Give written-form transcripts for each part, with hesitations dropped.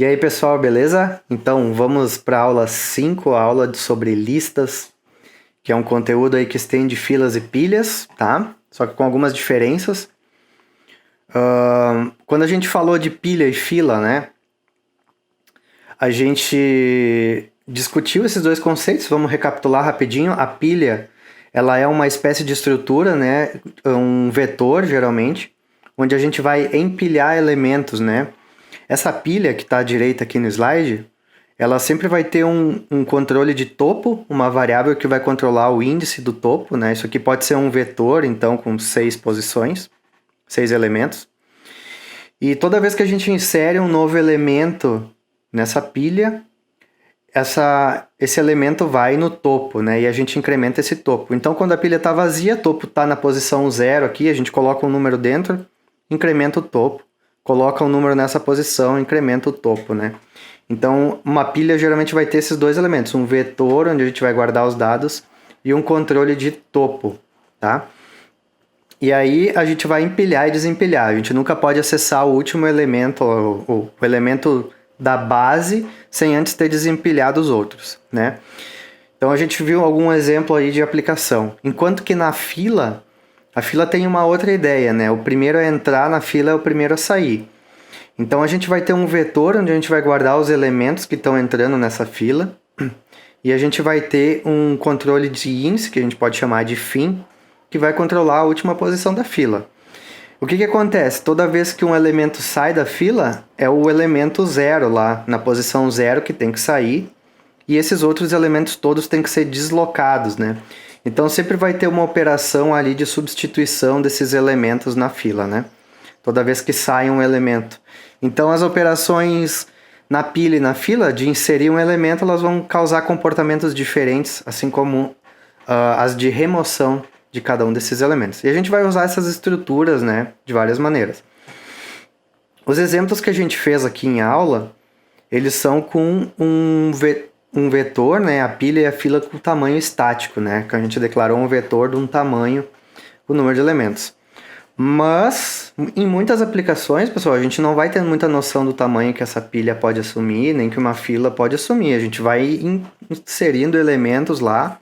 E aí, pessoal, beleza? Então, vamos para a aula 5, a aula sobre listas, que é um conteúdo aí que estende filas e pilhas, tá? Só que com algumas diferenças. Quando a gente falou de pilha e fila, né? A gente discutiu esses dois conceitos, vamos recapitular rapidinho. A pilha, ela é uma espécie de estrutura, né? Um vetor, geralmente, onde a gente vai empilhar elementos, né? Essa pilha que está à direita aqui no slide, ela sempre vai ter um controle de topo, uma variável que vai controlar o índice do topo, né? Isso aqui pode ser um vetor, então, com 6 posições, 6 elementos. E toda vez que a gente insere um novo elemento nessa pilha, esse elemento vai no topo, né? E a gente incrementa esse topo. Então, quando a pilha está vazia, o topo está na posição 0 aqui, a gente coloca um número dentro, incrementa o topo. Coloca um número nessa posição, incrementa o topo, né? Então, uma pilha geralmente vai ter esses dois elementos, um vetor, onde a gente vai guardar os dados, e um controle de topo, tá? E aí a gente vai empilhar e desempilhar. A gente nunca pode acessar o último elemento, o elemento da base, sem antes ter desempilhado os outros, né? Então a gente viu algum exemplo aí de aplicação. Enquanto que na fila, a fila tem uma outra ideia, né? O primeiro a entrar na fila é o primeiro a sair. Então a gente vai ter um vetor onde a gente vai guardar os elementos que estão entrando nessa fila. E a gente vai ter um controle de índice, que a gente pode chamar de fim, que vai controlar a última posição da fila. O que acontece? Toda vez que um elemento sai da fila, é o elemento 0 lá, na posição 0 que tem que sair. E esses outros elementos todos têm que ser deslocados, né? Então sempre vai ter uma operação ali de substituição desses elementos na fila, né? Toda vez que sai um elemento. Então as operações na pilha e na fila de inserir um elemento, elas vão causar comportamentos diferentes, assim como as de remoção de cada um desses elementos. E a gente vai usar essas estruturas, né, de várias maneiras. Os exemplos que a gente fez aqui em aula, eles são com um vetor, né, a pilha e a fila com tamanho estático, né, que a gente declarou um vetor de um tamanho, o número de elementos. Mas, em muitas aplicações, pessoal, a gente não vai ter muita noção do tamanho que essa pilha pode assumir, nem que uma fila pode assumir. A gente vai inserindo elementos lá,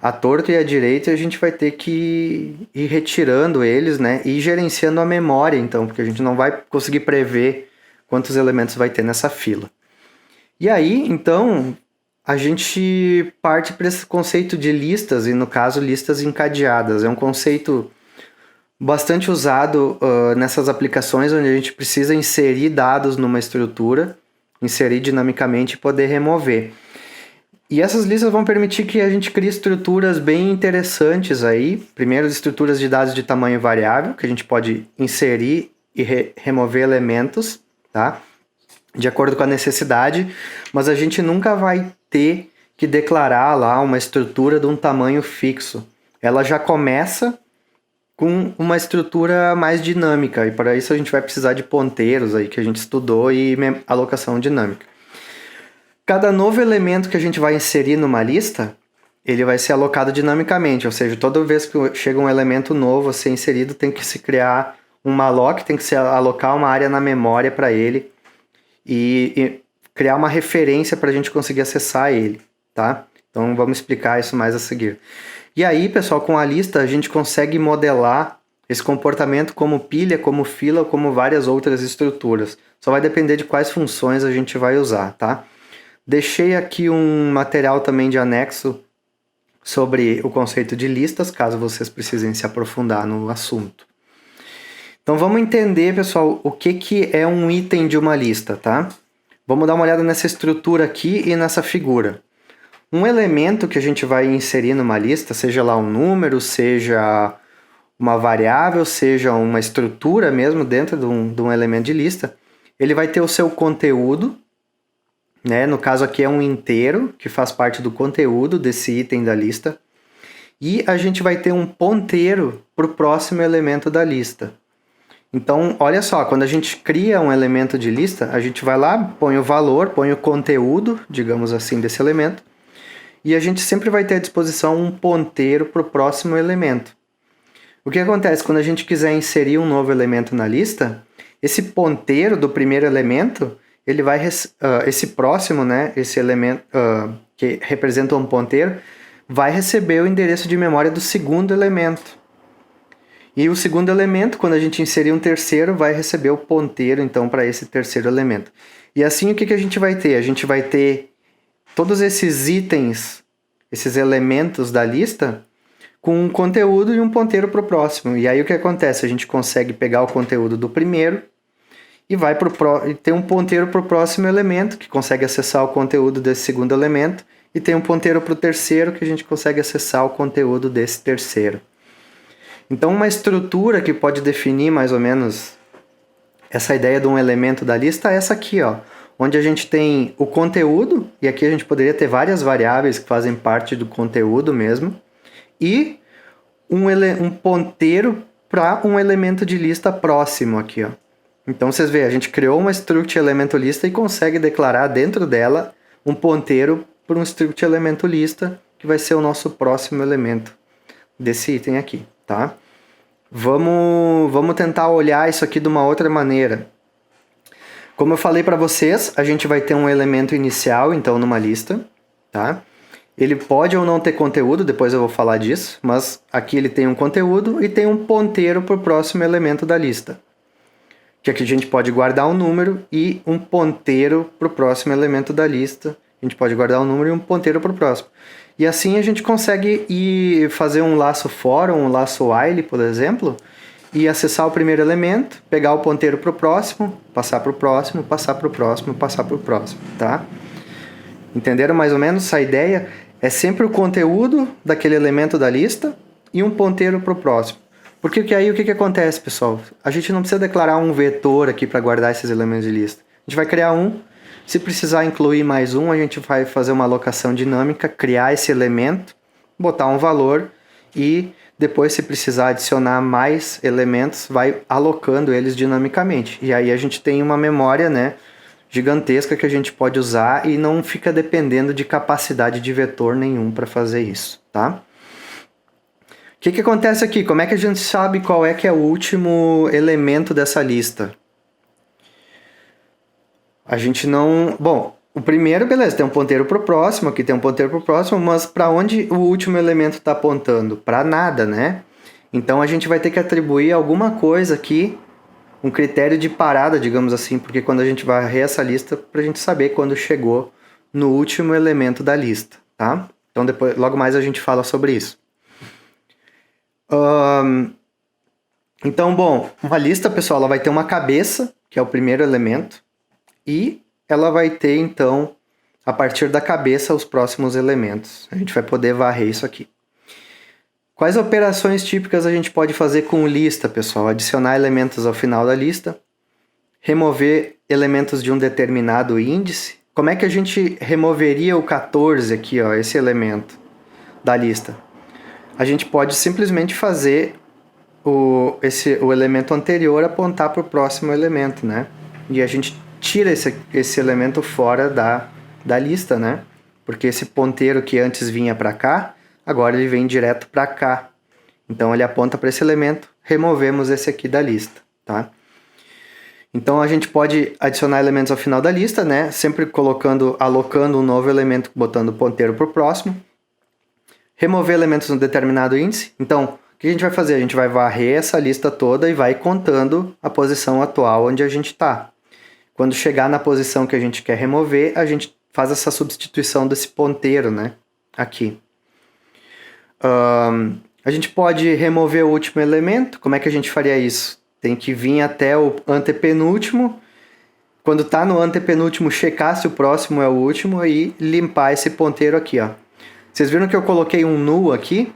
à torta e à direita, e a gente vai ter que ir retirando eles, né, e gerenciando a memória, então, porque a gente não vai conseguir prever quantos elementos vai ter nessa fila. E aí, então, a gente parte para esse conceito de listas, e no caso, listas encadeadas. É um conceito bastante usado nessas aplicações onde a gente precisa inserir dados numa estrutura, inserir dinamicamente e poder remover. E essas listas vão permitir que a gente crie estruturas bem interessantes aí. Primeiro, estruturas de dados de tamanho variável, que a gente pode inserir e remover elementos, tá? De acordo com a necessidade, mas a gente nunca vai ter que declarar lá uma estrutura de um tamanho fixo. Ela já começa com uma estrutura mais dinâmica, e para isso a gente vai precisar de ponteiros aí que a gente estudou e alocação dinâmica. Cada novo elemento que a gente vai inserir numa lista, ele vai ser alocado dinamicamente, ou seja, toda vez que chega um elemento novo a ser inserido, tem que se criar um malloc, tem que se alocar uma área na memória para ele e criar uma referência para a gente conseguir acessar ele, tá? Então vamos explicar isso mais a seguir. E aí, pessoal, com a lista a gente consegue modelar esse comportamento como pilha, como fila, como várias outras estruturas. Só vai depender de quais funções a gente vai usar, tá? Deixei aqui um material também de anexo sobre o conceito de listas, caso vocês precisem se aprofundar no assunto. Então vamos entender, pessoal, o que é um item de uma lista, tá? Vamos dar uma olhada nessa estrutura aqui e nessa figura. Um elemento que a gente vai inserir numa lista, seja lá um número, seja uma variável, seja uma estrutura mesmo dentro de um elemento de lista, ele vai ter o seu conteúdo, né? No caso aqui é um inteiro, que faz parte do conteúdo desse item da lista. E a gente vai ter um ponteiro para o próximo elemento da lista. Então, olha só, quando a gente cria um elemento de lista, a gente vai lá, põe o valor, põe o conteúdo, digamos assim, desse elemento. E a gente sempre vai ter à disposição um ponteiro para o próximo elemento. O que acontece quando a gente quiser inserir um novo elemento na lista? Esse ponteiro do primeiro elemento, ele vai esse próximo, né, esse elemento que representa um ponteiro, vai receber o endereço de memória do segundo elemento. E o segundo elemento, quando a gente inserir um terceiro, vai receber o ponteiro, então, para esse terceiro elemento. E assim, o que a gente vai ter? A gente vai ter todos esses itens, esses elementos da lista, com um conteúdo e um ponteiro para o próximo. E aí, o que acontece? A gente consegue pegar o conteúdo do primeiro e vai ter um ponteiro para o próximo elemento, que consegue acessar o conteúdo desse segundo elemento, e tem um ponteiro para o terceiro, que a gente consegue acessar o conteúdo desse terceiro. Então, uma estrutura que pode definir mais ou menos essa ideia de um elemento da lista é essa aqui, ó, onde a gente tem o conteúdo, e aqui a gente poderia ter várias variáveis que fazem parte do conteúdo mesmo, e um ponteiro para um elemento de lista próximo aqui, ó. Então, vocês veem, a gente criou uma struct elemento lista e consegue declarar dentro dela um ponteiro para um struct elemento lista, que vai ser o nosso próximo elemento desse item aqui. Tá? Vamos tentar olhar isso aqui de uma outra maneira. Como eu falei para vocês, a gente vai ter um elemento inicial, então, numa lista. Tá? Ele pode ou não ter conteúdo, depois eu vou falar disso, mas aqui ele tem um conteúdo e tem um ponteiro para o próximo elemento da lista. Que aqui a gente pode guardar um número e um ponteiro para o próximo elemento da lista. A gente pode guardar um número e um ponteiro para o próximo. E assim a gente consegue ir fazer um laço for, um laço while, por exemplo, e acessar o primeiro elemento, pegar o ponteiro para o próximo, passar para o próximo, passar para o próximo, passar para o próximo, tá? Entenderam mais ou menos essa ideia? É sempre o conteúdo daquele elemento da lista e um ponteiro para o próximo. Porque aí o que acontece, pessoal? A gente não precisa declarar um vetor aqui para guardar esses elementos de lista. A gente vai criar um. Se precisar incluir mais um, a gente vai fazer uma alocação dinâmica, criar esse elemento, botar um valor e depois, se precisar adicionar mais elementos, vai alocando eles dinamicamente. E aí a gente tem uma memória, né, gigantesca que a gente pode usar e não fica dependendo de capacidade de vetor nenhum para fazer isso, tá? O que acontece aqui? Como é que a gente sabe qual é que é o último elemento dessa lista? A gente não... Bom, o primeiro, beleza, tem um ponteiro para o próximo, aqui tem um ponteiro para o próximo, mas para onde o último elemento está apontando? Para nada, né? Então a gente vai ter que atribuir alguma coisa aqui, um critério de parada, digamos assim, porque quando a gente varrer essa lista, para a gente saber quando chegou no último elemento da lista, tá? Então depois, logo mais a gente fala sobre isso. Então, bom, uma lista, pessoal, ela vai ter uma cabeça, que é o primeiro elemento, e ela vai ter, então, a partir da cabeça, os próximos elementos. A gente vai poder varrer isso aqui. Quais operações típicas a gente pode fazer com lista, pessoal? Adicionar elementos ao final da lista, remover elementos de um determinado índice. Como é que a gente removeria o 14 aqui, ó, esse elemento da lista? A gente pode simplesmente fazer o elemento anterior apontar para o próximo elemento, né? E a gente tira esse elemento fora da lista, né? Porque esse ponteiro que antes vinha para cá, agora ele vem direto para cá. Então ele aponta para esse elemento, removemos esse aqui da lista, tá? Então a gente pode adicionar elementos ao final da lista, né? Sempre alocando um novo elemento, botando o ponteiro para o próximo. Remover elementos no determinado índice. Então, o que a gente vai fazer? A gente vai varrer essa lista toda e vai contando a posição atual onde a gente está. Quando chegar na posição que a gente quer remover, a gente faz essa substituição desse ponteiro, né? Aqui. A gente pode remover o último elemento. Como é que a gente faria isso? Tem que vir até o antepenúltimo. Quando está no antepenúltimo, checar se o próximo é o último e limpar esse ponteiro aqui, ó. Vocês viram que eu coloquei um null aqui?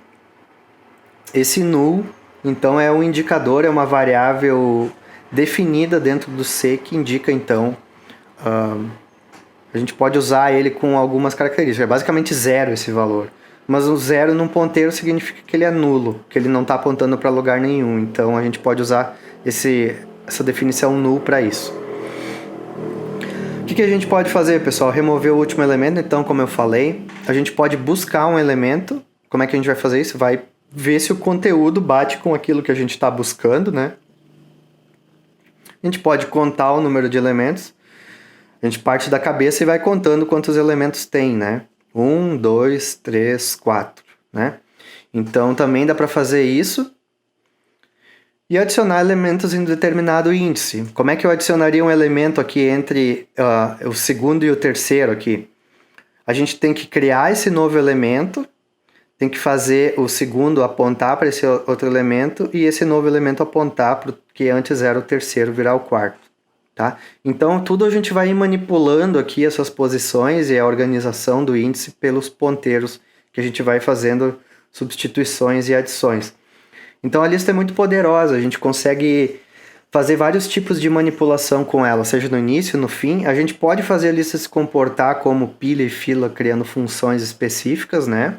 Esse null, então, é um indicador, é uma variável definida dentro do C que indica, então, a gente pode usar ele com algumas características. É basicamente zero esse valor. Mas o zero num ponteiro significa que ele é nulo, que ele não está apontando para lugar nenhum. Então a gente pode usar essa definição null para isso. O que a gente pode fazer, pessoal? Remover o último elemento. Então, como eu falei, a gente pode buscar um elemento. Como é que a gente vai fazer isso? Vai ver se o conteúdo bate com aquilo que a gente está buscando, né? A gente pode contar o número de elementos. A gente parte da cabeça e vai contando quantos elementos tem, né? 1, 2, 3, 4, né? Então também dá para fazer isso e adicionar elementos em determinado índice. Como é que eu adicionaria um elemento aqui entre o segundo e o terceiro aqui? A gente tem que criar esse novo elemento, tem que fazer o segundo apontar para esse outro elemento e esse novo elemento apontar para o que antes era o terceiro virar o quarto. Tá? Então tudo a gente vai manipulando aqui essas posições e a organização do índice pelos ponteiros que a gente vai fazendo substituições e adições. Então a lista é muito poderosa, a gente consegue fazer vários tipos de manipulação com ela, seja no início, no fim. A gente pode fazer a lista se comportar como pilha e fila, criando funções específicas, né?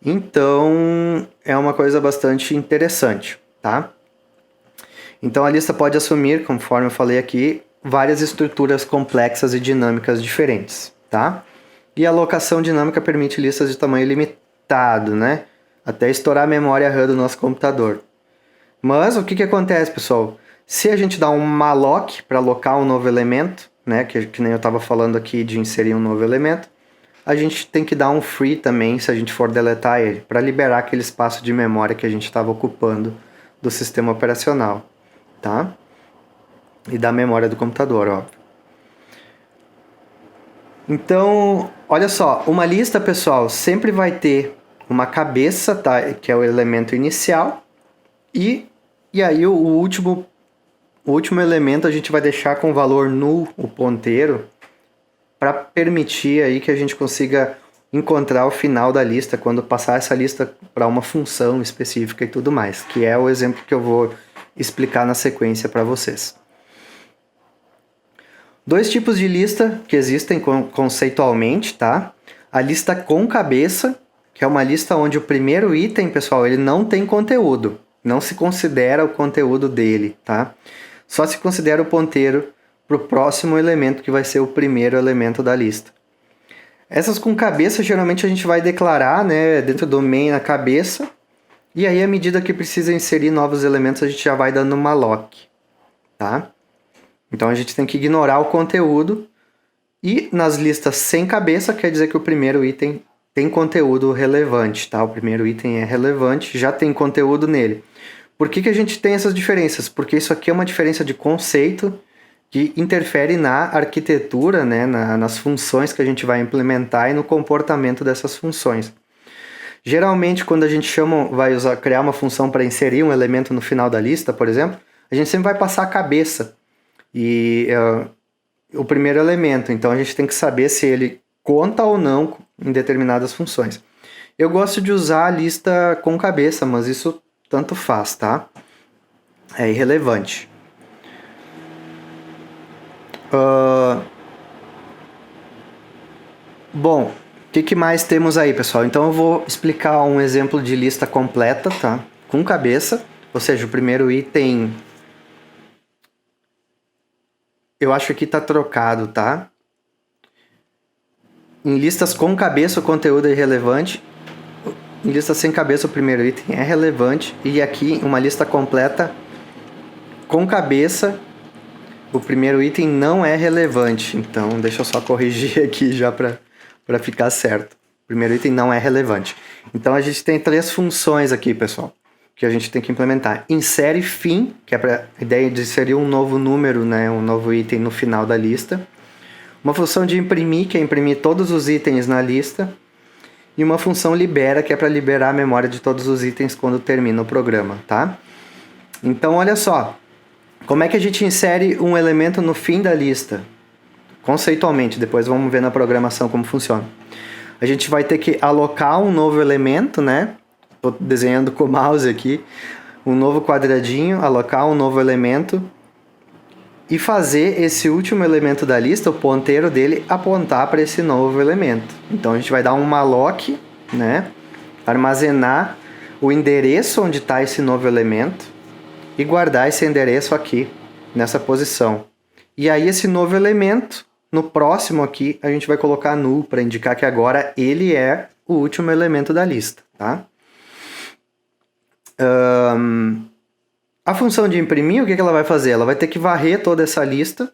Então é uma coisa bastante interessante, tá? Então a lista pode assumir, conforme eu falei aqui, várias estruturas complexas e dinâmicas diferentes, tá? E a alocação dinâmica permite listas de tamanho limitado, né? Até estourar a memória RAM do nosso computador. Mas o que acontece, pessoal? Se a gente dá um malloc para alocar um novo elemento, né? Que nem eu estava falando aqui de inserir um novo elemento, a gente tem que dar um free também, se a gente for deletar ele, para liberar aquele espaço de memória que a gente estava ocupando do sistema operacional. Tá? E da memória do computador, óbvio. Então, olha só, uma lista, pessoal, sempre vai ter uma cabeça, tá? Que é o elemento inicial, e aí o último elemento a gente vai deixar com valor null, o ponteiro, para permitir aí que a gente consiga encontrar o final da lista quando passar essa lista para uma função específica e tudo mais, que é o exemplo que eu vou explicar na sequência para vocês. Dois tipos de lista que existem conceitualmente, tá? A lista com cabeça, que é uma lista onde o primeiro item, pessoal, ele não tem conteúdo. Não se considera o conteúdo dele, tá? Só se considera o ponteiro para o próximo elemento, que vai ser o primeiro elemento da lista. Essas com cabeça, geralmente a gente vai declarar, né, dentro do main na cabeça, e aí à medida que precisa inserir novos elementos, a gente já vai dando uma lock, tá? Então a gente tem que ignorar o conteúdo, e nas listas sem cabeça quer dizer que o primeiro item tem conteúdo relevante, tá? O primeiro item é relevante, já tem conteúdo nele. Por que a gente tem essas diferenças? Porque isso aqui é uma diferença de conceito que interfere na arquitetura, né, nas funções que a gente vai implementar e no comportamento dessas funções. Geralmente, quando a gente vai criar uma função para inserir um elemento no final da lista, por exemplo, a gente sempre vai passar a cabeça e o primeiro elemento. Então, a gente tem que saber se ele conta ou não em determinadas funções. Eu gosto de usar a lista com cabeça, mas isso tanto faz, tá? É irrelevante. Bom, o que mais temos aí, pessoal? Então eu vou explicar um exemplo de lista completa, tá? Com cabeça, ou seja, o primeiro item... Eu acho que aqui tá trocado, tá? Em listas com cabeça o conteúdo é irrelevante. Em listas sem cabeça o primeiro item é relevante. E aqui, uma lista completa com cabeça, o primeiro item não é relevante. Então, deixa eu só corrigir aqui já para ficar certo. O primeiro item não é relevante. Então, a gente tem 3 funções aqui, pessoal, que a gente tem que implementar. Insere fim, que é para a ideia de inserir um novo número, né, um novo item no final da lista. Uma função de imprimir, que é imprimir todos os itens na lista. E uma função libera, que é para liberar a memória de todos os itens quando termina o programa, tá? Então, olha só. Como é que a gente insere um elemento no fim da lista? Conceitualmente, depois vamos ver na programação como funciona. A gente vai ter que alocar um novo elemento, né? Estou desenhando com o mouse aqui. Um novo quadradinho, alocar um novo elemento e fazer esse último elemento da lista, o ponteiro dele, apontar para esse novo elemento. Então a gente vai dar um malloc, né? Armazenar o endereço onde está esse novo elemento e guardar esse endereço aqui, nessa posição. E aí esse novo elemento, no próximo aqui, a gente vai colocar null para indicar que agora ele é o último elemento da lista, tá? A função de imprimir, o que ela vai fazer? Ela vai ter que varrer toda essa lista,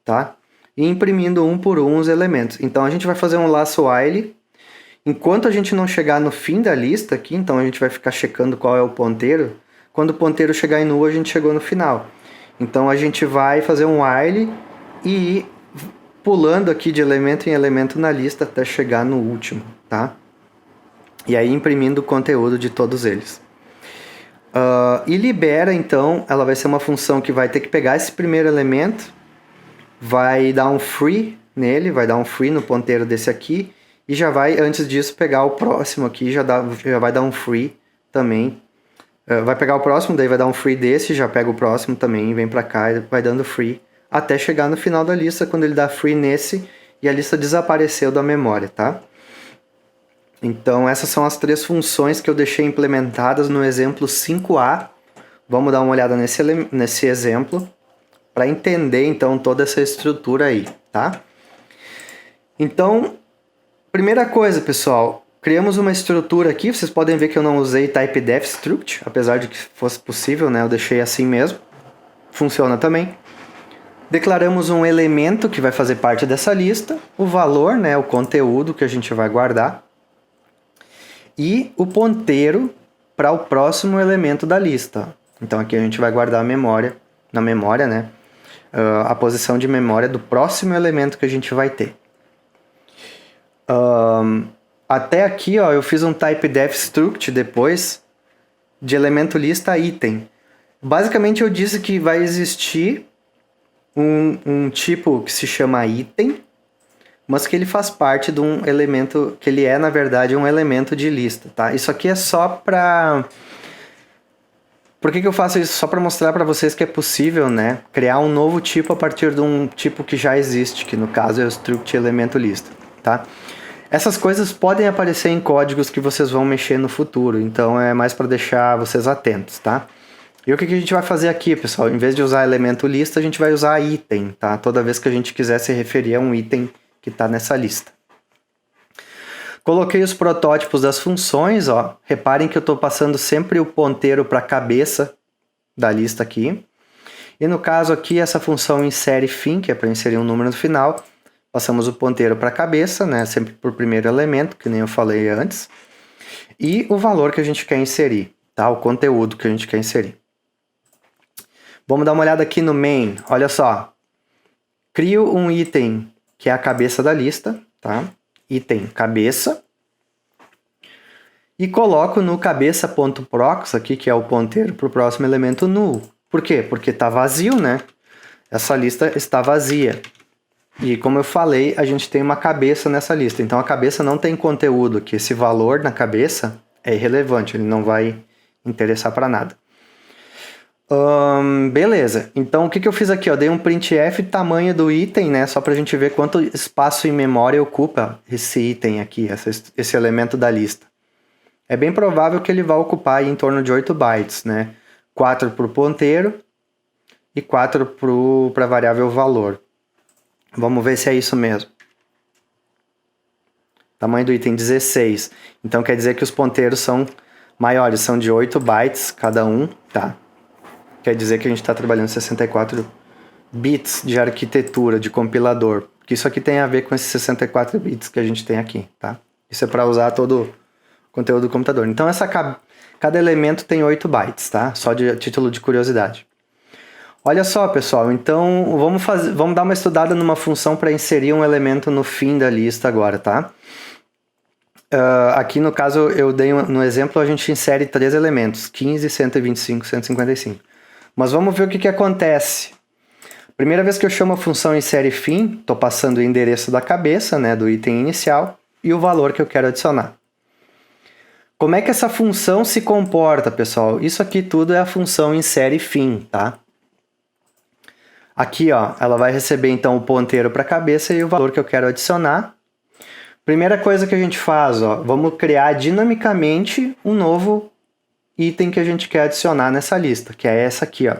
tá? e imprimindo um por um os elementos. Então a gente vai fazer um laço while. Enquanto a gente não chegar no fim da lista aqui, então a gente vai ficar checando qual é o ponteiro. Quando o ponteiro chegar em null, a gente chegou no final. Então a gente vai fazer um while e ir pulando aqui de elemento em elemento na lista até chegar no último, tá? E aí imprimindo o conteúdo de todos eles. E libera, então, ela vai ser uma função que vai ter que pegar esse primeiro elemento, vai dar um free nele, vai dar um free no ponteiro desse aqui, e já vai, antes disso, pegar o próximo aqui, já vai dar um free também. Vai pegar o próximo, daí vai dar um free desse, já pega o próximo também, vem pra cá e vai dando free, até chegar no final da lista, quando ele dá free nesse, e a lista desapareceu da memória, tá? Então essas são as 3 funções que eu deixei implementadas no exemplo 5A. Vamos dar uma olhada nesse exemplo, para entender então toda essa estrutura aí, tá? Então, primeira coisa, pessoal, criamos uma estrutura aqui. Vocês podem ver que eu não usei typedef struct, apesar de que fosse possível, né? Eu deixei assim mesmo. Funciona também. Declaramos um elemento que vai fazer parte dessa lista, o valor, né? O conteúdo que a gente vai guardar, e o ponteiro para o próximo elemento da lista. Então aqui a gente vai guardar na memória, né? A posição de memória do próximo elemento que a gente vai ter. Até aqui, ó, eu fiz um typedef struct depois de elemento lista item. Basicamente eu disse que vai existir um tipo que se chama item, mas que ele faz parte de um elemento, que ele é na verdade um elemento de lista, tá? Isso aqui é só para... Por que eu faço isso? Só para mostrar para vocês que é possível, né, criar um novo tipo a partir de um tipo que já existe, que no caso é o struct elemento lista, tá? Essas coisas podem aparecer em códigos que vocês vão mexer no futuro, então é mais para deixar vocês atentos, tá? E o que a gente vai fazer aqui, pessoal? Em vez de usar elemento lista, a gente vai usar item, tá? Toda vez que a gente quiser se referir a um item que está nessa lista. Coloquei os protótipos das funções, ó. Reparem que eu estou passando sempre o ponteiro para a cabeça da lista aqui. E no caso aqui, essa função insere fim, que é para inserir um número no final, passamos o ponteiro para a cabeça, né? Sempre por primeiro elemento, que nem eu falei antes. E o valor que a gente quer inserir, tá? O conteúdo que a gente quer inserir. Vamos dar uma olhada aqui no main. Olha só. Crio um item que é a cabeça da lista, tá? Item cabeça. E coloco no cabeça.prox aqui, que é o ponteiro para o próximo elemento null. Por quê? Porque está vazio, né? Essa lista está vazia. E como eu falei, a gente tem uma cabeça nessa lista. Então a cabeça não tem conteúdo aqui. Esse valor na cabeça é irrelevante, ele não vai interessar para nada. Beleza, então o que eu fiz aqui? Eu dei um printf tamanho do item, né? Só para a gente ver quanto espaço em memória ocupa esse item aqui, esse elemento da lista. É bem provável que ele vai ocupar aí em torno de 8 bytes, né? 4 para o ponteiro e 4 para a variável valor. Vamos ver se é isso mesmo. Tamanho do item 16. Então quer dizer que os ponteiros são maiores, são de 8 bytes cada um, tá? Quer dizer que a gente está trabalhando 64 bits de arquitetura, de compilador. Que isso aqui tem a ver com esses 64 bits que a gente tem aqui, tá? Isso é para usar todo o conteúdo do computador. Então cada elemento tem 8 bytes, tá? Só de título de curiosidade. Olha só, pessoal, então vamos dar uma estudada numa função para inserir um elemento no fim da lista agora, tá? Aqui no caso eu dei no exemplo, a gente insere 3 elementos, 15, 125, 155. Mas vamos ver o que acontece. Primeira vez que eu chamo a função insere fim, estou passando o endereço da cabeça, né, do item inicial, e o valor que eu quero adicionar. Como é que essa função se comporta, pessoal? Isso aqui tudo é a função insere fim, tá? Aqui, ó, ela vai receber então o ponteiro para a cabeça e o valor que eu quero adicionar. Primeira coisa que a gente faz, ó, vamos criar dinamicamente um novo item que a gente quer adicionar nessa lista, que é essa aqui, ó.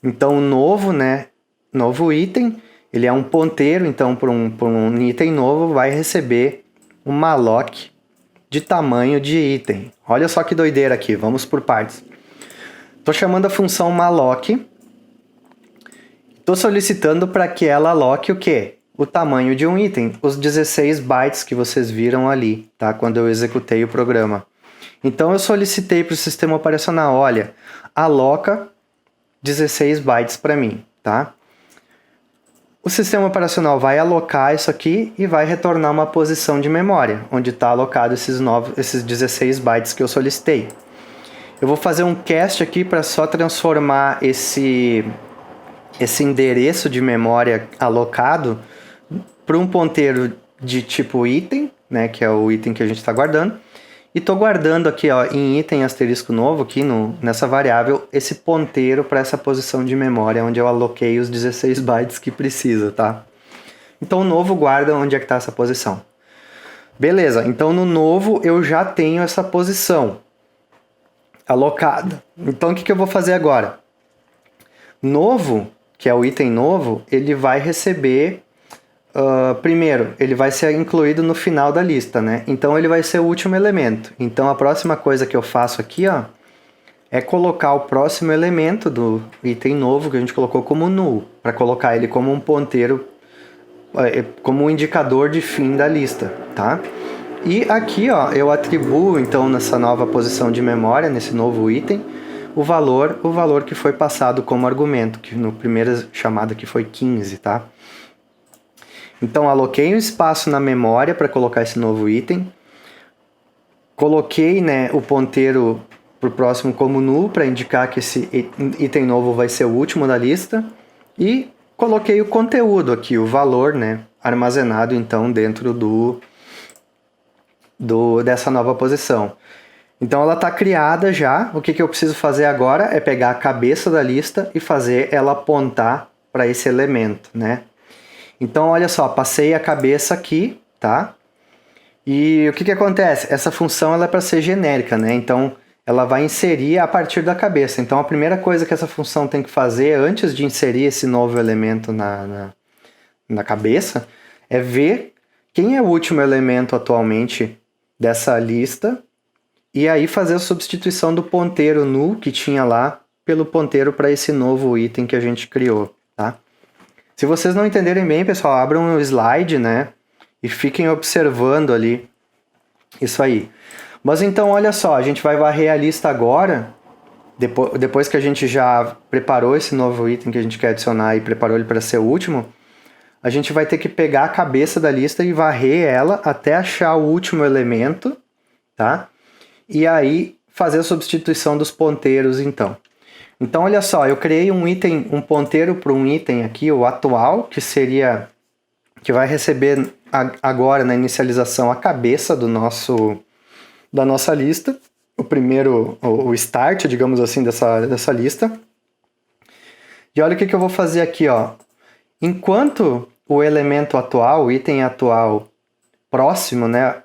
Então o novo, né, novo item, ele é um ponteiro, então por um item novo vai receber um malloc de tamanho de item. Olha só que doideira aqui, vamos por partes. Estou chamando a função malloc, estou solicitando para que ela aloque o quê? o tamanho de um item, os 16 bytes que vocês viram ali, tá? Quando eu executei o programa. Então eu solicitei para o sistema operacional, olha, aloca 16 bytes para mim, tá? O sistema operacional vai alocar isso aqui e vai retornar uma posição de memória, onde está alocado esses 16 bytes que eu solicitei. Eu vou fazer um cast aqui para só transformar esse endereço de memória alocado para um ponteiro de tipo item, né, que é o item que a gente está guardando. E estou guardando aqui, ó, em item asterisco novo, aqui nessa variável, esse ponteiro para essa posição de memória, onde eu aloquei os 16 bytes que precisa, tá? Então o novo guarda onde é que está essa posição. Beleza, então no novo eu já tenho essa posição alocada. Então o que eu vou fazer agora? Novo, que é o item novo, ele vai receber... primeiro, ele vai ser incluído no final da lista, né? Então ele vai ser o último elemento. Então a próxima coisa que eu faço aqui, ó, é colocar o próximo elemento do item novo que a gente colocou como null, para colocar ele como um ponteiro, como um indicador de fim da lista, tá? E aqui, ó, eu atribuo então nessa nova posição de memória, nesse novo item, o valor que foi passado como argumento, que no primeira chamada que foi 15, tá? Então, aloquei um espaço na memória para colocar esse novo item. Coloquei, né, o ponteiro para o próximo como null, para indicar que esse item novo vai ser o último da lista. E coloquei o conteúdo aqui, o valor, né, armazenado então dentro dessa nova posição. Então, ela está criada já. O que eu preciso fazer agora é pegar a cabeça da lista e fazer ela apontar para esse elemento, né? Então, olha só, passei a cabeça aqui, tá? E o que acontece? Essa função ela é para ser genérica, né? Então, ela vai inserir a partir da cabeça. Então, a primeira coisa que essa função tem que fazer antes de inserir esse novo elemento na cabeça é ver quem é o último elemento atualmente dessa lista e aí fazer a substituição do ponteiro null que tinha lá pelo ponteiro para esse novo item que a gente criou, tá? Se vocês não entenderem bem, pessoal, abram um slide, né? E fiquem observando ali isso aí. Mas então, olha só, a gente vai varrer a lista agora, depois que a gente já preparou esse novo item que a gente quer adicionar e preparou ele para ser o último, a gente vai ter que pegar a cabeça da lista e varrer ela até achar o último elemento, tá? E aí fazer a substituição dos ponteiros, então. Então, olha só, eu criei um ponteiro para um item aqui, o atual, que vai receber agora na inicialização a cabeça da nossa lista, o start, digamos assim, dessa lista. E olha o que eu vou fazer aqui, ó. Enquanto o elemento atual, o item atual próximo, né,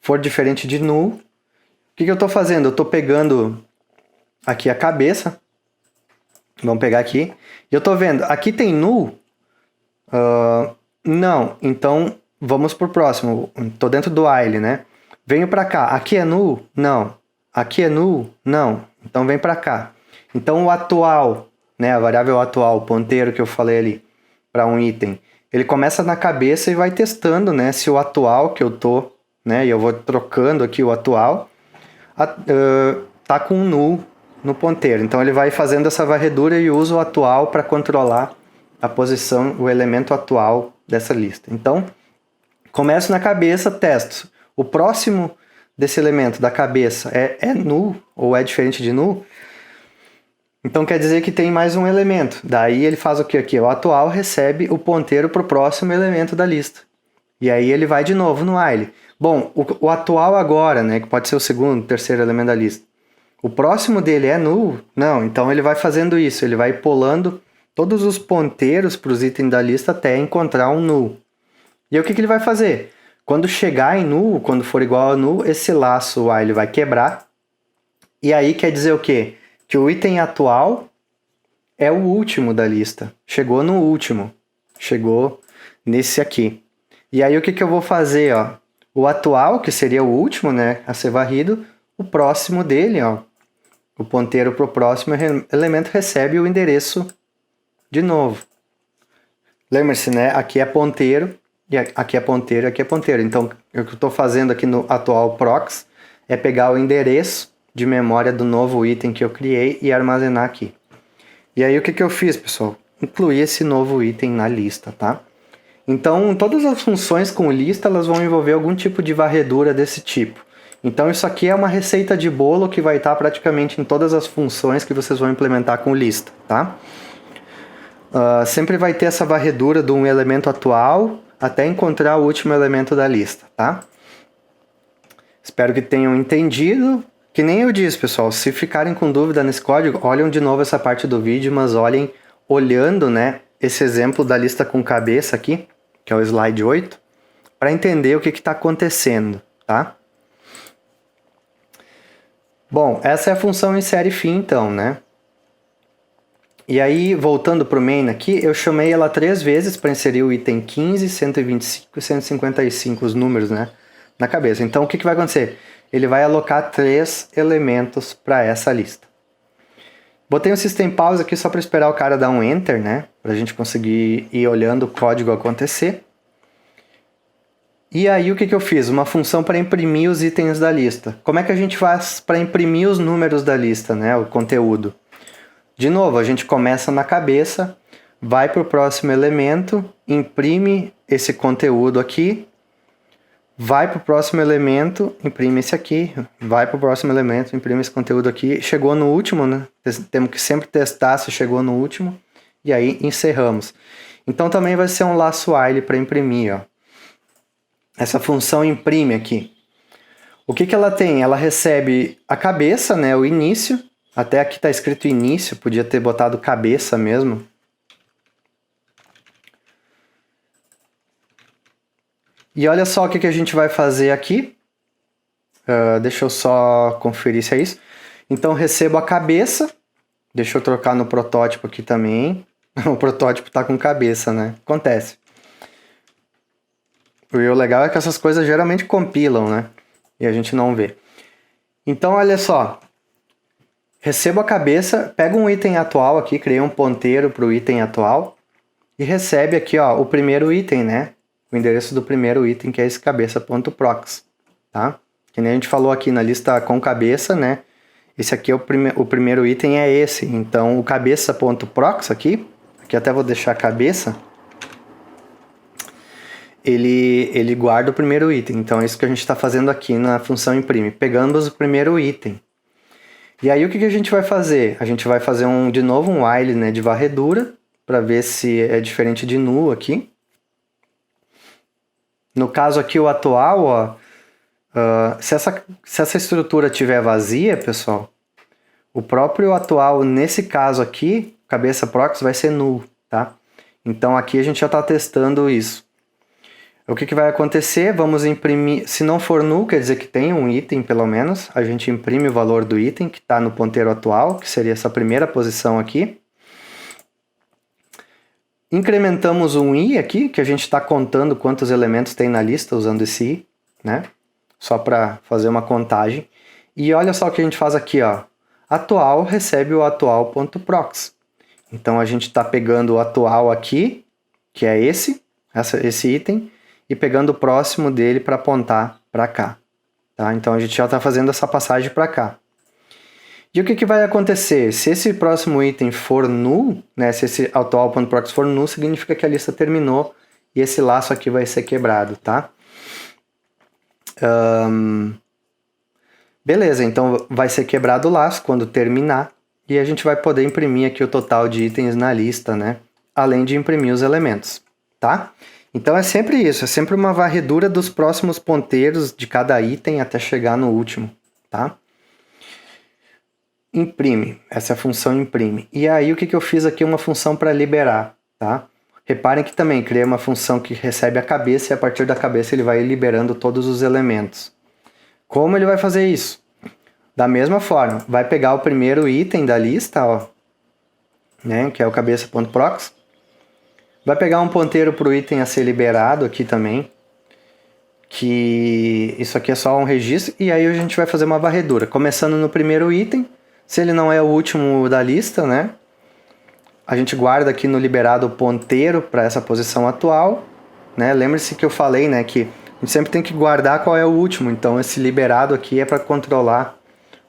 for diferente de null, o que eu estou fazendo? Eu estou pegando aqui a cabeça, vamos pegar aqui, e eu estou vendo, aqui tem null? Não, então vamos para o próximo, estou dentro do while, né? Venho para cá, aqui é null? Não. Aqui é null? Não. Então vem para cá. Então o atual, né, a variável atual, o ponteiro que eu falei ali, para um item, ele começa na cabeça e vai testando, né, se o atual que eu tô, né, e eu vou trocando aqui o atual, tá com null no ponteiro. Então ele vai fazendo essa varredura e usa o atual para controlar a posição, o elemento atual dessa lista. Então, começo na cabeça, testo. O próximo desse elemento da cabeça é null ou é diferente de null? Então quer dizer que tem mais um elemento. Daí ele faz o que aqui? O atual recebe o ponteiro para o próximo elemento da lista. E aí ele vai de novo no while. Bom, o atual agora, né, que pode ser o segundo, terceiro elemento da lista. O próximo dele é null? Não, então ele vai fazendo isso. Ele vai pulando todos os ponteiros para os itens da lista até encontrar um null. E aí o que ele vai fazer? Quando chegar em null, quando for igual a null, esse laço while vai quebrar. E aí quer dizer o quê? Que o item atual é o último da lista. Chegou no último. Chegou nesse aqui. E aí o que eu vou fazer? Ó? O atual, que seria o último, né, a ser varrido, o próximo dele, ó, o ponteiro para o próximo elemento recebe o endereço de novo. Lembre-se, né? Aqui é ponteiro, e aqui é ponteiro, aqui é ponteiro. Então, o que eu estou fazendo aqui no atual prox é pegar o endereço de memória do novo item que eu criei e armazenar aqui. E aí, o que eu fiz, pessoal? Incluir esse novo item na lista, tá? Então, todas as funções com lista, elas vão envolver algum tipo de varredura desse tipo. Então, isso aqui é uma receita de bolo que vai estar praticamente em todas as funções que vocês vão implementar com lista, tá? Sempre vai ter essa varredura de um elemento atual até encontrar o último elemento da lista, tá? Espero que tenham entendido. Que nem eu disse, pessoal, se ficarem com dúvida nesse código, olhem de novo essa parte do vídeo, mas olhem olhando, né, esse exemplo da lista com cabeça aqui, que é o slide 8, para entender o que está acontecendo, tá? Bom, essa é a função insere fim, então, né? E aí, voltando para o main aqui, eu chamei ela 3 vezes para inserir o item 15, 125 e 155, os números, né, na cabeça. Então, o que vai acontecer? Ele vai alocar 3 elementos para essa lista. Botei um system pause aqui só para esperar o cara dar um enter, né, para a gente conseguir ir olhando o código acontecer. E aí, o que eu fiz? Uma função para imprimir os itens da lista. Como é que a gente faz para imprimir os números da lista, né, o conteúdo? De novo, a gente começa na cabeça, vai para o próximo elemento, imprime esse conteúdo aqui, vai para o próximo elemento, imprime esse aqui, vai para o próximo elemento, imprime esse conteúdo aqui. Chegou no último, né? Temos que sempre testar se chegou no último, e aí encerramos. Então também vai ser um laço while para imprimir, ó. Essa função imprime aqui. O que ela tem? Ela recebe a cabeça, né, o início. Até aqui está escrito início, podia ter botado cabeça mesmo. E olha só o que a gente vai fazer aqui. Deixa eu só conferir se é isso. Então, recebo a cabeça. Deixa eu trocar no protótipo aqui também. O protótipo está com cabeça, né? Acontece. E o legal é que essas coisas geralmente compilam, né? E a gente não vê. Então, olha só. Recebo a cabeça, pego um item atual aqui, criei um ponteiro para o item atual e recebe aqui, ó, o primeiro item, né? O endereço do primeiro item, que é esse cabeça.prox, tá? Que nem a gente falou aqui na lista com cabeça, né? Esse aqui é o primeiro item é esse. Então, o cabeça.prox aqui até vou deixar a cabeça, ele guarda o primeiro item. Então, é isso que a gente está fazendo aqui na função imprime. Pegamos o primeiro item. E aí o que a gente vai fazer? A gente vai fazer de novo um while, né, de varredura, para ver se é diferente de null aqui. No caso aqui o atual, ó, se essa estrutura estiver vazia, pessoal, o próprio atual, nesse caso aqui, cabeça prox, vai ser null, tá? Então aqui a gente já está testando isso. O que vai acontecer? Vamos imprimir, se não for null, quer dizer que tem um item pelo menos, a gente imprime o valor do item que está no ponteiro atual, que seria essa primeira posição aqui. Incrementamos um i aqui, que a gente está contando quantos elementos tem na lista usando esse i, né? Só para fazer uma contagem. E olha só o que a gente faz aqui, ó. Atual recebe o atual.prox. Então a gente está pegando o atual aqui, que é esse item, e pegando o próximo dele para apontar para cá. Tá? Então a gente já está fazendo essa passagem para cá. E o que vai acontecer? Se esse próximo item for null, né, se esse atual.prox for null, significa que a lista terminou e esse laço aqui vai ser quebrado. Tá? Beleza, então vai ser quebrado o laço quando terminar e a gente vai poder imprimir aqui o total de itens na lista, né? Além de imprimir os elementos. Tá? Então é sempre isso, é sempre uma varredura dos próximos ponteiros de cada item até chegar no último, tá? Imprime, essa é a função imprime. E aí o que eu fiz aqui é uma função para liberar, tá? Reparem que também criei uma função que recebe a cabeça e a partir da cabeça ele vai liberando todos os elementos. Como ele vai fazer isso? Da mesma forma, vai pegar o primeiro item da lista, ó, né, que é o cabeça.prox. Vai pegar um ponteiro para o item a ser liberado aqui também, que isso aqui é só um registro, e aí a gente vai fazer uma varredura, começando no primeiro item, se ele não é o último da lista, né? a gente guarda aqui no liberado o ponteiro para essa posição atual, né? Lembre-se que eu falei, né, que a gente sempre tem que guardar qual é o último, então esse liberado aqui é para controlar.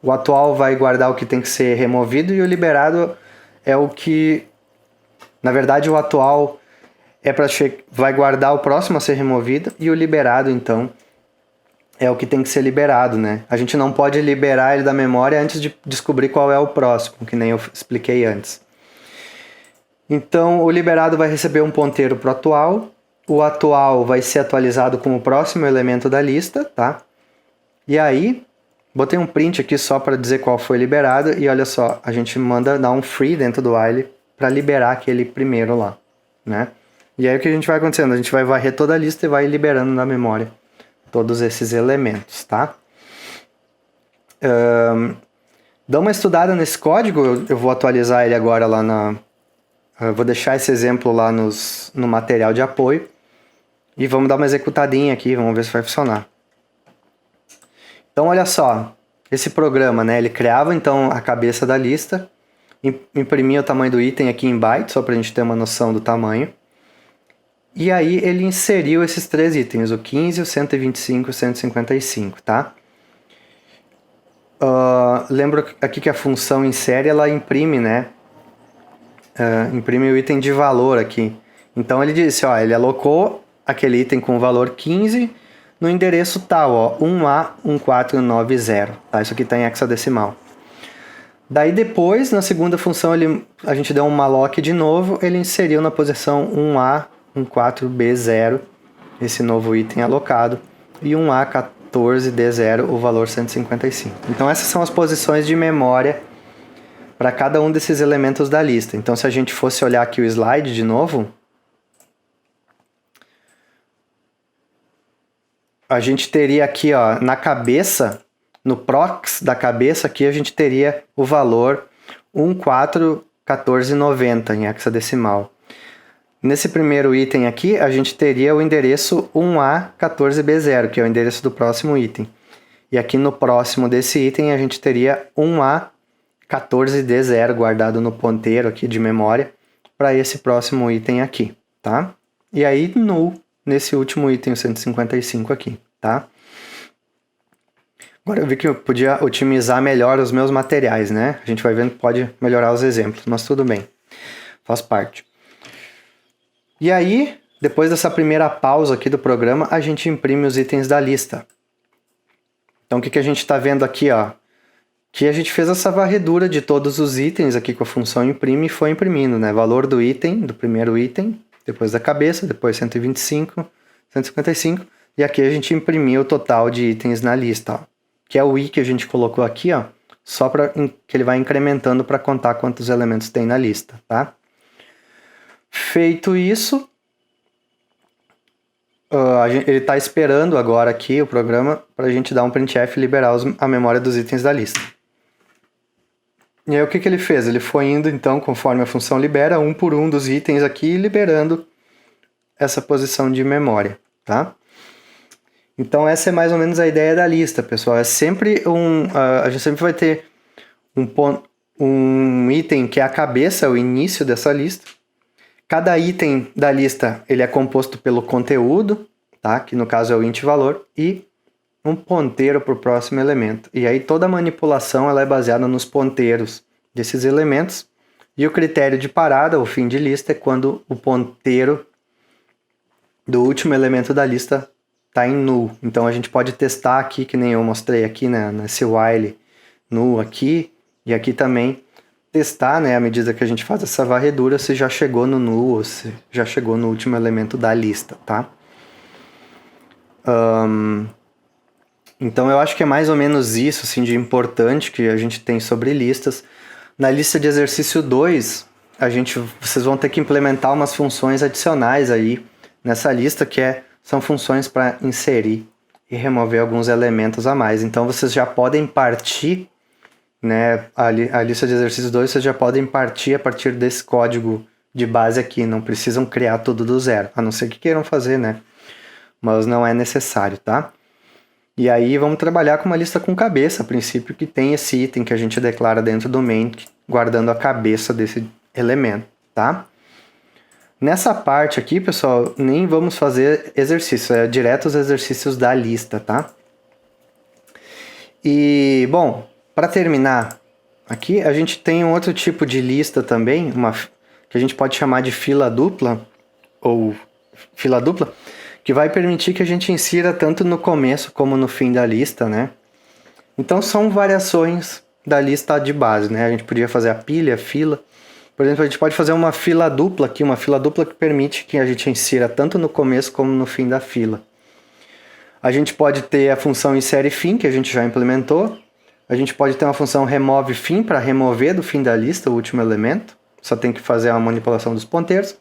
O atual vai guardar o que tem que ser removido e o liberado é o que... Na verdade, o atual vai guardar o próximo a ser removido e o liberado, então, é o que tem que ser liberado, né? A gente não pode liberar ele da memória antes de descobrir qual é o próximo, que nem eu expliquei antes. Então, o liberado vai receber um ponteiro para o atual. O atual vai ser atualizado com o próximo elemento da lista, tá? E aí, botei um print aqui só para dizer qual foi liberado. E olha só, a gente manda dar um free dentro do while para liberar aquele primeiro lá, né? E aí o que a gente vai acontecendo? A gente vai varrer toda a lista e vai liberando na memória todos esses elementos, tá? Dá uma estudada nesse código, eu vou atualizar ele agora lá na... Eu vou deixar esse exemplo lá no material de apoio. E vamos dar uma executadinha aqui, vamos ver se vai funcionar. Então, olha só. Esse programa, né? Ele criava, então, a cabeça da lista. Imprimia o tamanho do item aqui em bytes, só para a gente ter uma noção do tamanho. E aí, ele inseriu esses 3 itens, o 15, o 125 e o 155, tá? Lembro aqui que a função insere, ela imprime, né? Imprime o item de valor aqui. Então ele disse, ó, ele alocou aquele item com o valor 15 no endereço tal, ó, 1A1490, tá? Isso aqui está em hexadecimal. Daí depois, na segunda função, a gente deu um malloc de novo, ele inseriu na posição 1A14B0 esse novo item alocado e 1A14D0 o valor 155. Então essas são as posições de memória para cada um desses elementos da lista. Então, se a gente fosse olhar aqui o slide de novo, a gente teria aqui, ó, na cabeça, no prox da cabeça aqui, a gente teria o valor 141490 em hexadecimal. Nesse primeiro item aqui, a gente teria o endereço 1A14B0, que é o endereço do próximo item. E aqui no próximo desse item, a gente teria 1A14D0 guardado no ponteiro aqui de memória para esse próximo item aqui, tá? E aí null nesse último item, o 155 aqui, tá? Agora eu vi que eu podia otimizar melhor os meus materiais, né? A gente vai vendo que pode melhorar os exemplos, mas tudo bem, faz parte. E aí, depois dessa primeira pausa aqui do programa, a gente imprime os itens da lista. Então o que a gente está vendo aqui, ó? Que a gente fez essa varredura de todos os itens aqui com a função imprime e foi imprimindo, né? Valor do item, do primeiro item, depois da cabeça, depois 125, 155, e aqui a gente imprimiu o total de itens na lista, ó, que é o i que a gente colocou aqui, ó, só para que ele vai incrementando para contar quantos elementos tem na lista, tá? Feito isso, ele está esperando agora aqui o programa para a gente dar um printf e liberar a memória dos itens da lista. E aí o que ele fez? Ele foi indo então, conforme a função libera, um por um dos itens aqui, liberando essa posição de memória, tá? Então essa é mais ou menos a ideia da lista, pessoal. É sempre a gente sempre vai ter um item que é a cabeça, o início dessa lista. Cada item da lista ele é composto pelo conteúdo, tá? Que no caso é o int valor, e um ponteiro para o próximo elemento. E aí toda a manipulação ela é baseada nos ponteiros desses elementos. E o critério de parada, o fim de lista, é quando o ponteiro do último elemento da lista está em null. Então a gente pode testar aqui, que nem eu mostrei aqui, né, nesse while null aqui, e aqui também testar, né, à medida que a gente faz essa varredura, se já chegou no null ou se já chegou no último elemento da lista, tá? Então eu acho que é mais ou menos isso assim, de importante que a gente tem sobre listas. Na lista de exercício 2, vocês vão ter que implementar umas funções adicionais aí nessa lista, que são funções para inserir e remover alguns elementos a mais. Então vocês já podem partir, né, a lista de exercício 2, vocês já podem partir a partir desse código de base aqui, não precisam criar tudo do zero, a não ser que queiram fazer, né? Mas não é necessário, tá? E aí vamos trabalhar com uma lista com cabeça, a princípio, que tem esse item que a gente declara dentro do main, guardando a cabeça desse elemento, tá? Nessa parte aqui, pessoal, nem vamos fazer exercício, é direto os exercícios da lista, tá? E, bom, para terminar, aqui a gente tem um outro tipo de lista também, que a gente pode chamar de fila dupla, ou fila dupla, que vai permitir que a gente insira tanto no começo como no fim da lista, né? Então são variações da lista de base, né? A gente podia fazer a pilha, a fila. Por exemplo, a gente pode fazer uma fila dupla aqui, uma fila dupla que permite que a gente insira tanto no começo como no fim da fila. A gente pode ter a função insere fim, que a gente já implementou. A gente pode ter uma função remove fim para remover do fim da lista o último elemento. Só tem que fazer a manipulação dos ponteiros.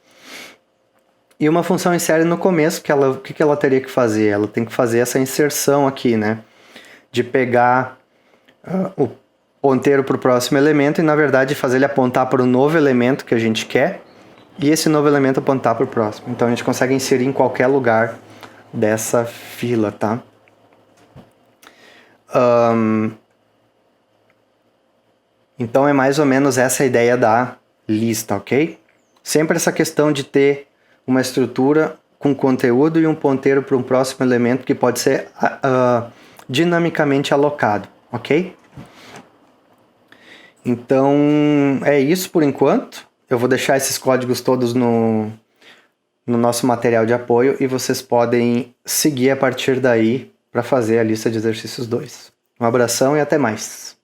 E uma função insere no começo, o que ela teria que fazer? Ela tem que fazer essa inserção aqui, né? De pegar o ponteiro para o próximo elemento e, na verdade, fazer ele apontar para o novo elemento que a gente quer e esse novo elemento apontar para o próximo. Então, a gente consegue inserir em qualquer lugar dessa fila, tá? Então, é mais ou menos essa a ideia da lista, ok? Sempre essa questão de ter uma estrutura com conteúdo e um ponteiro para um próximo elemento que pode ser dinamicamente alocado, ok? Então, é isso por enquanto. Eu vou deixar esses códigos todos no nosso material de apoio e vocês podem seguir a partir daí para fazer a lista de exercícios 2. Um abração e até mais!